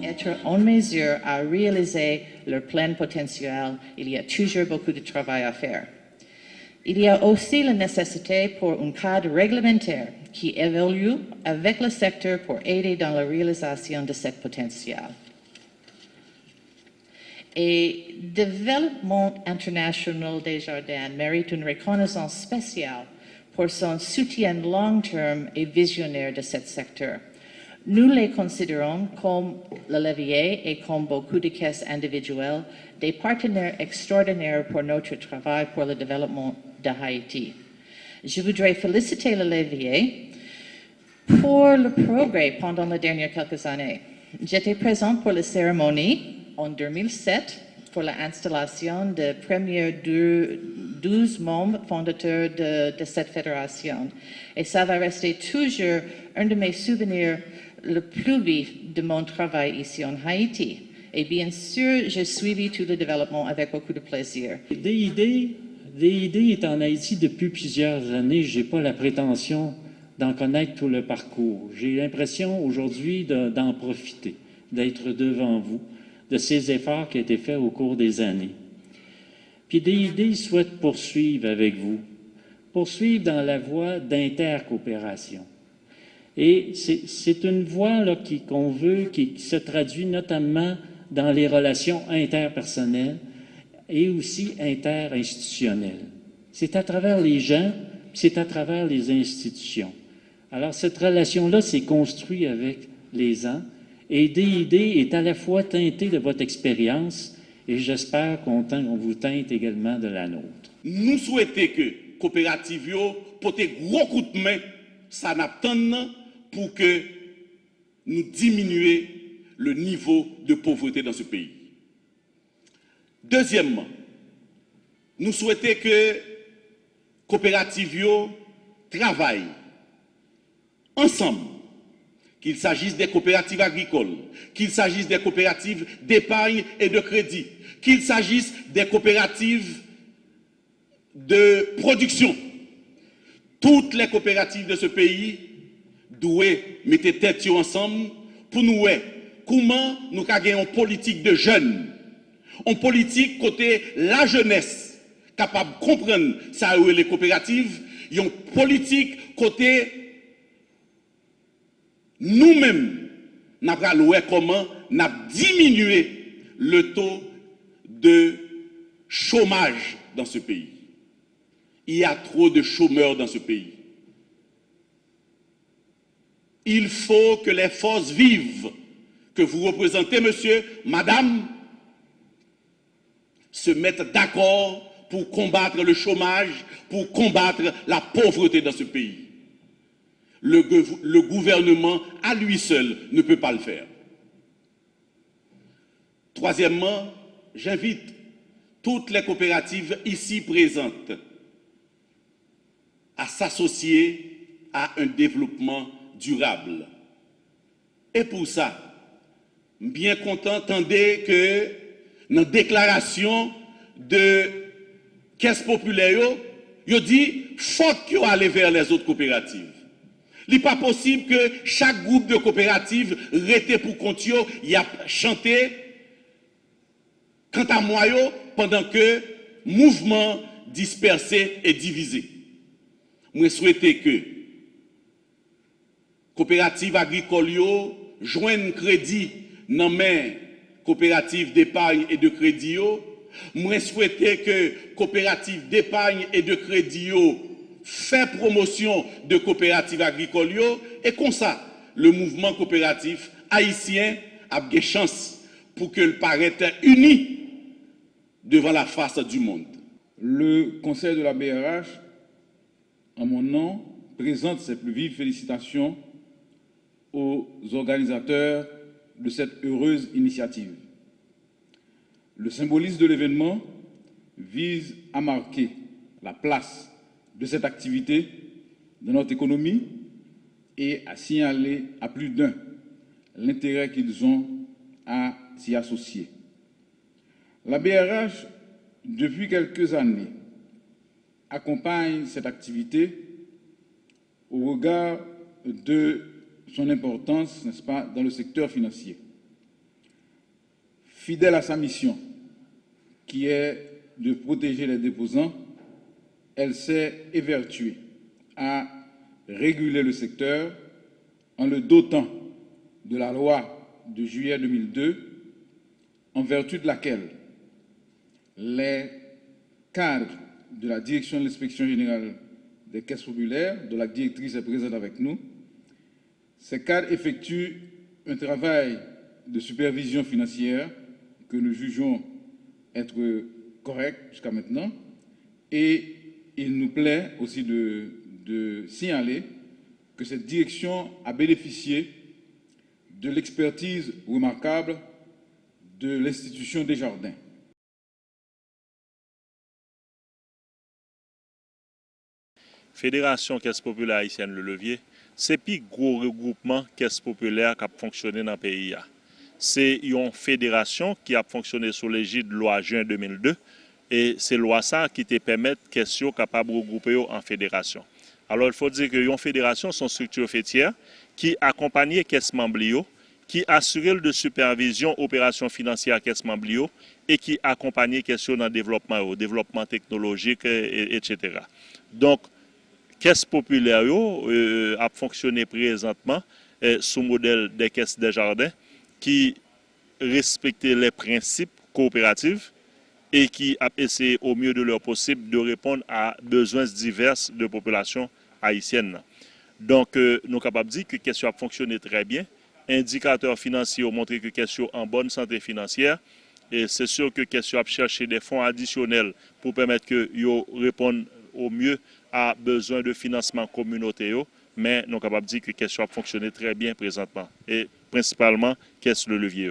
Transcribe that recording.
Être en mesure à réaliser leur plein potentiel, il y a toujours beaucoup de travail à faire. Il y a aussi la nécessité pour un cadre réglementaire qui évolue avec le secteur pour aider dans la réalisation de ce potentiel. Et le développement international des jardins mérite une reconnaissance spéciale pour son soutien long terme et visionnaire de ce secteur. Nous les considérons comme le levier et comme beaucoup de caisses individuelles, des partenaires extraordinaires pour notre travail pour le développement de Haïti. Je voudrais féliciter le levier pour le progrès pendant les dernières quelques années. J'étais présente pour la cérémonie en 2007 pour l'installation des premiers 12 membres fondateurs de cette fédération. Et ça va rester toujours un de mes souvenirs le plus vif de mon travail ici en Haïti. Et bien sûr, j'ai suivi tout le développement avec beaucoup de plaisir. DID est en Haïti depuis plusieurs années. Je n'ai pas la prétention d'en connaître tout le parcours. J'ai l'impression aujourd'hui d'en profiter, d'être devant vous, de ces efforts qui ont été faits au cours des années. Puis DID souhaite poursuivre avec vous, poursuivre dans la voie d'intercoopération. Et c'est une voie là, qu'on veut, qui se traduit notamment dans les relations interpersonnelles et aussi interinstitutionnelles. C'est à travers les gens, c'est à travers les institutions. Alors, cette relation-là s'est construite avec les ans et DID est à la fois teintée de votre expérience et j'espère qu'on vous teinte également de la nôtre. Nous souhaitons que coopérative porte gros coup de main, ça n'attend pour que nous diminuions le niveau de pauvreté dans ce pays. Deuxièmement, nous souhaitons que coopérative travaillent ensemble, qu'il s'agisse des coopératives agricoles, qu'il s'agisse des coopératives d'épargne et de crédit, qu'il s'agisse des coopératives de production. Toutes les coopératives de ce pays doivent mettre tête ensemble pour nous voir comment nous avons une politique de jeunes, une politique côté la jeunesse, capable de comprendre ça où les coopératives, une politique côté nous-mêmes, nous allons voir comment nous diminuer le taux de chômage dans ce pays. Il y a trop de chômeurs dans ce pays. Il faut que les forces vives que vous représentez, monsieur, madame, se mettent d'accord pour combattre le chômage, pour combattre la pauvreté dans ce pays. Le gouvernement, à lui seul, ne peut pas le faire. Troisièmement, j'invite toutes les coopératives ici présentes à s'associer à un développement durable. Et pour ça, bien content d'entendre que dans la déclaration de Caisse populaire, il dit faut qu'il aille vers les autres coopératives. Il n'est pas possible que chaque groupe de coopératives reste pour compte, il a chanté quant à moi pendant que mouvement dispersé et divisé. Moi souhaite que coopérative agricole joignent crédit dans mes coopératives d'épargne et de crédit. Moi souhaite que coopérative d'épargne et de crédit fait promotion de coopératives agricoles et comme ça le mouvement coopératif haïtien a des chances pour qu'il paraisse uni devant la face du monde. Le conseil de la BRH, en mon nom, présente ses plus vives félicitations aux organisateurs de cette heureuse initiative. Le symbolisme de l'événement vise à marquer la place de cette activité dans notre économie et à signaler à plus d'un l'intérêt qu'ils ont à s'y associer. La BRH, depuis quelques années, accompagne cette activité au regard de son importance, n'est-ce pas, dans le secteur financier. Fidèle à sa mission, qui est de protéger les déposants, elle s'est évertuée à réguler le secteur en le dotant de la loi de juillet 2002, en vertu de laquelle les cadres de la direction de l'inspection générale des caisses populaires, dont la directrice est présente avec nous, ces cadres effectuent un travail de supervision financière que nous jugeons être correct jusqu'à maintenant, et il nous plaît aussi de signaler que cette direction a bénéficié de l'expertise remarquable de l'institution Desjardins. Fédération Caisse populaire haïtienne Le Levier, c'est plus gros regroupement Caisse populaire qui a fonctionné dans le pays. C'est une fédération qui a fonctionné sous l'égide de la loi juin 2002 et c'est loi ça qui te permet Caisse capable de regrouper en fédération. Alors il faut dire que une fédération sont structure fêtière qui accompagne Caisse membre qui assure de supervision opérations financières Caisse membre et qui accompagne Caisse dans le développement technologique etc. Donc Caisse populaire a fonctionné présentement sous modèle des caisses Desjardins qui respectent les principes coopératifs et qui a essayé au mieux de leur possible de répondre à besoins divers de population haïtienne. Donc nous sommes capables de dire que Caisse a fonctionné très bien. Indicateurs financiers ont montré que Caisse est en bonne santé financière. Et c'est sûr que Caisse a cherché des fonds additionnels pour permettre que répondent au mieux à besoin de financement communautaire, mais nous sommes capables de dire que Caisse a fonctionné très bien présentement, et principalement Caisse Le Levier.